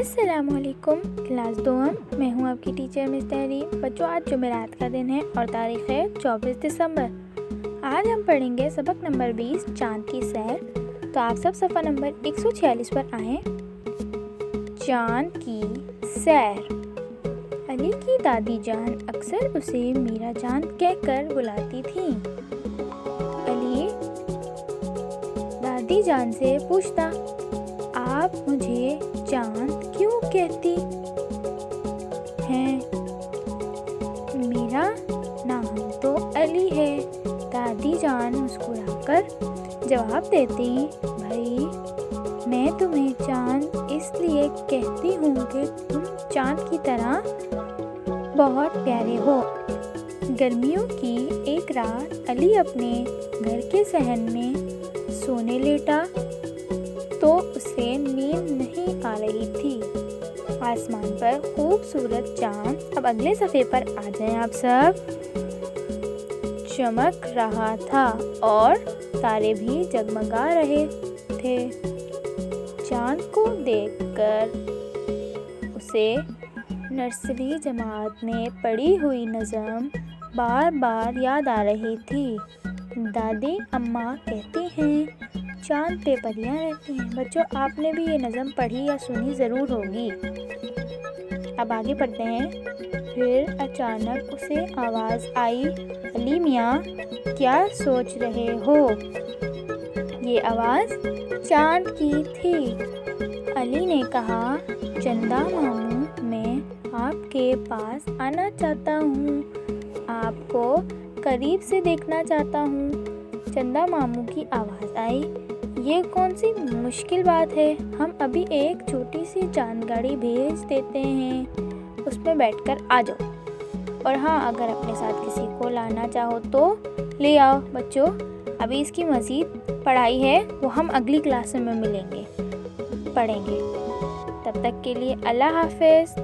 السلام علیکم کلاس دوم، میں ہوں آپ کی ٹیچر مس تحریر۔ بچوں، آج جمعرات کا دن ہے اور تاریخ ہے 24 دسمبر۔ آج ہم پڑھیں گے سبق نمبر 20 چاند کی سیر۔ تو آپ سب صفحہ نمبر 146 پر آئیں۔ چاند کی سیر۔ علی کی دادی جان اکثر اسے میرا جان کہہ کر بلاتی تھیں۔ علی دادی جان سے پوچھتا، آپ مجھے چاند کیوں کہتی ہیں؟ میرا نام تو علی ہے، دادی جان مسکرا کر جواب دیتی، بھائی میں تمہیں چاند اس لیے کہتی ہوں کہ تم چاند کی طرح بہت پیارے ہو۔ گرمیوں کی ایک رات علی اپنے گھر کے صحن میں سونے لیٹا تو اسے نیند نہیں آ رہی تھی۔ آسمان پر خوبصورت چاند، اب اگلے صفحے پر آ جائیں آپ سب، چمک رہا تھا اور تارے بھی جگمگا رہے تھے۔ چاند کو دیکھ کر اسے نرسری جماعت میں پڑھی ہوئی نظم بار بار یاد آ رہی تھی۔ دادی اماں کہتی ہیں چاند پہ پریاں رہتی ہیں۔ بچوں، آپ نے بھی یہ نظم پڑھی یا سنی ضرور ہوگی۔ اب آگے پڑھتے ہیں۔ پھر اچانک اسے آواز آئی، علی میاں کیا سوچ رہے ہو؟ یہ آواز چاند کی تھی۔ علی نے کہا، چندا ماموں میں آپ کے پاس آنا چاہتا ہوں، آپ کو قریب سے دیکھنا چاہتا ہوں۔ چندا ماموں کی آواز آئی، یہ کون سی مشکل بات ہے، ہم ابھی ایک چھوٹی سی چاند گاڑی بھیج دیتے ہیں، اس میں بیٹھ کر آ جاؤ، اور ہاں اگر اپنے ساتھ کسی کو لانا چاہو تو لے آؤ۔ بچوں، ابھی اس کی مزید پڑھائی ہے، وہ ہم اگلی کلاس میں ملیں گے، پڑھیں گے۔ تب تک کے لیے اللہ حافظ۔